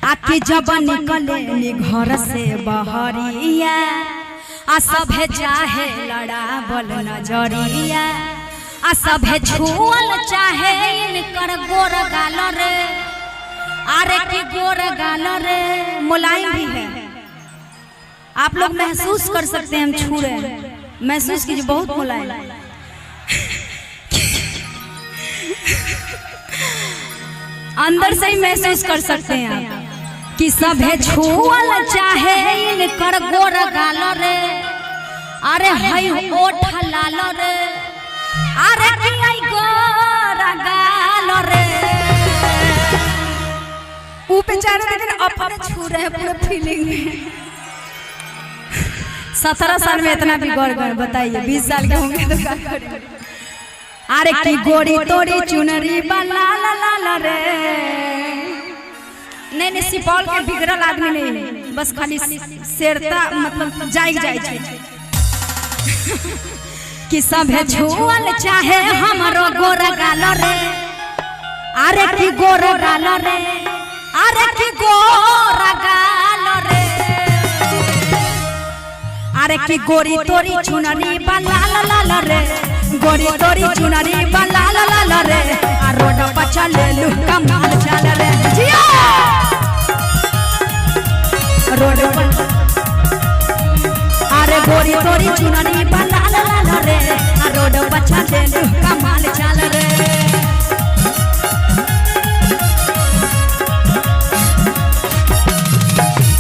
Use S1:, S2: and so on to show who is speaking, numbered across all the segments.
S1: आके जब निकले घर से बहरिया आ सभे चाहे लड़ावल नजरिया आ सभे छुअल चाहे इनकर गोर गाल रे। अरे की गोर गाल रे मुलायम भी है, आप लोग महसूस कर सकते हैं। हम छू रहे हैं, महसूस कीजिए, बहुत मुलायम है। अंदर से ही महसूस कर सकते हैं आप कि सभे छुअल चाहे इनकर गोर गाल रे। अरे हई ओठ लाल रे, अरे की हई गोर गाल रे। ऊ बेचारे लेकिन अपने छू रहे हैं पूरे फीलिंग में। 17 साल में इतना बिगड़ गए, बताइए 20 साल के होंगे तो क्या करेंगे। अरे की गोरी तोरी चुनरी बला ला ला ला रे। नहीं सिपौल के बिगड़ल आदमी नहीं, बस खाली शेरता मतलब जाग जाए कि सभे छुअल चाहे हमरो गोर गाल रे। अरे की गोर गाल रे, अरे की गोर गाल रे। अरे की गोरी तोरी चुनरी बला ला ला ला रे, गोरी तोरी चुनरी बला ला ला ला रे। आ रोड पर चले लू कमाल चल रे जिया रोड पर। अरे गोरी तोरी चुनरी बला ला ला ला रे। आ रोड पर चले लू कमाल चल रे।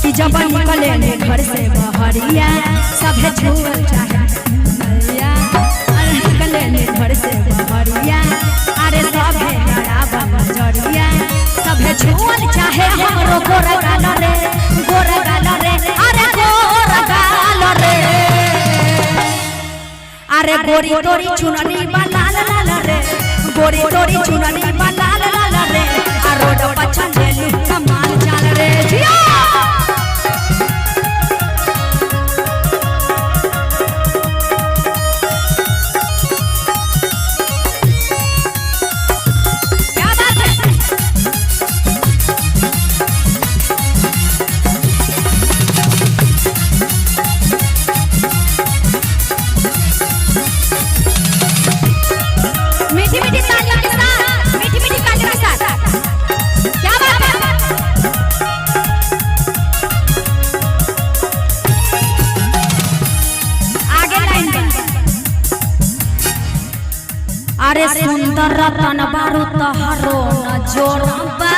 S1: कि जब निकले ने घर से बहरिया सभे छुअल चाहे घर से बहरिया। अरे सभे लड़ावल नजरिया, सभे छुअल चाहे हमरो गोर गाल रे, गोर गाल रे। अरे गोर गाल रे। अरे गोरी तोरी चुनरी बला ला ला रे, गोरी तोरी चुनरी बला ला ला रे। आ रोड पर चले लू कमाल चल रे जिया। अरे सुंदर रतन बारू तहरो न जोड़बा।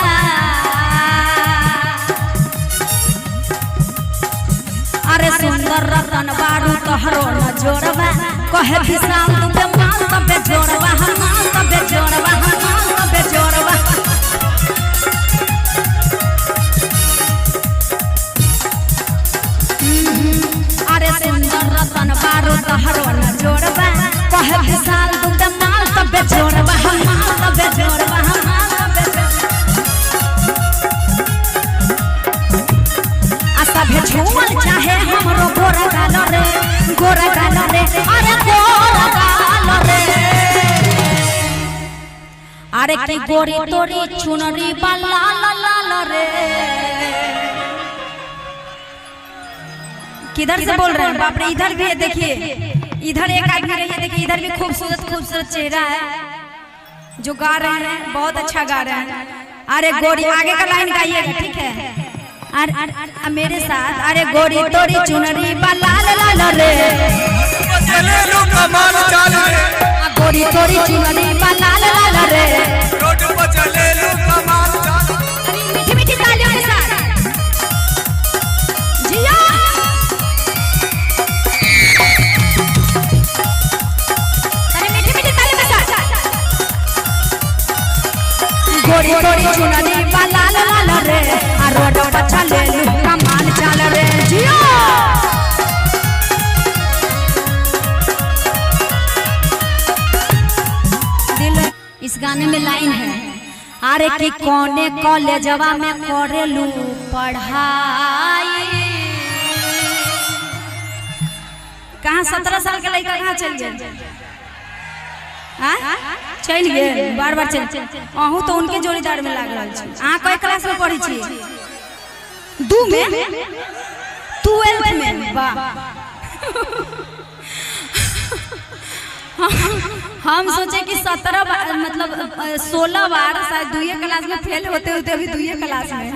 S1: अरे सुंदर रतन बारू तहरो न जोड़बा। कहे विशाल तुबे माल तबे जोड़बा, हम माल तबे जोड़बा, हम माल तबे जोड़बा। अरे सुंदर रतन बारू तहरो न जोड़बा। कहे विशाल तुबे माल तबे जोड़बा, हम माल तबे जोड़बा, हम माल तबे जोड़बा। आ सभे छुअल चाहे हमरो गोर गाल रे, गोर गाल रे। अरे गोर गाल रे। अरे की गोरी तोरी चुनरी बला ला ला रे। किधर से बोल रहे हैं? बाप रे, इधर भी है देखिए, इधर एक आदमी रही है देखिए, इधर भी खूबसूरत खूबसूरत चेहरा है जो गा रहे हैं, बहुत अच्छा गा रहे हैं। अरे गोरी, आगे का लाइन गाइएगा ठीक है? अरे मेरे साथ। अरे गोरी तोरी चुनरी बला ला ला रे, गोरी तोरी चुनरी बला ला ला रे। मीठी मीठी तालियों के साथ जिया। गोरी तोरी चुनरी बला ला ला रे। आ रोड पर चले लू कमाल चल रे जिया। दिल इस गाने में लाइन है, अरे कि कौने कॉलेजवा में करेलू पढ़ाई। कहाँ 17 साल के लड़का कहाँ चल गए? चल गए बार बार चल। अहू तो उनके जोड़ीदार में लाग रहा। अहाँ कई क्लास में पढ़ी छी? 2 में 12 में वाह हम सोचे कि 17 बार मतलब 16 बार शायद 2 क्लास में फेल होते होते अभी 2 क्लास में।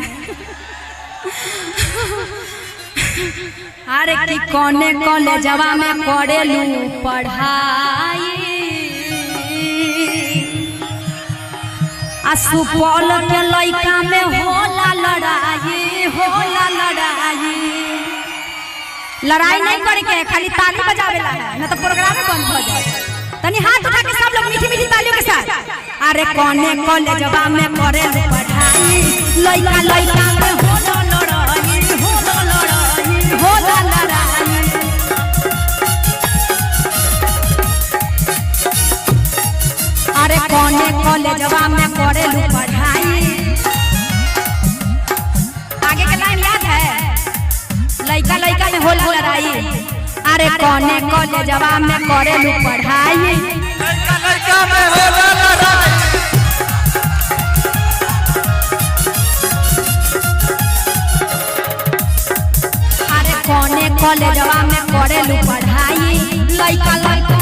S1: अरे कि कोने कॉलेजवा में पढ़ेलू पढ़ाई आ सुपौल के लइका में होला लड़ाई लड़ाई नहीं करे के खाली ताली बजावेला है ना तो प्रोग्राम बंद हो जाए। तनी हाथ उठा के सब लोग मीठी मीठी तालियों के साथ। अरे कोने कॉलेजवा में पढ़ेलू पढ़ाई लइका लइका में होला लड़ाई होला लड़ाई। अरे कोने कॉलेजवा में पढ़ेलू पढ़ाई। आगे के लाइन याद है लइका लइका में होला लड़ाई। अरे कोने कॉलेजवा में पढ़ेलू पढ़ाई
S2: लइका लइका में होला लड़ाई।
S1: अरे कोने कॉलेजवा में पढ़ेलू पढ़ाई लइका लइका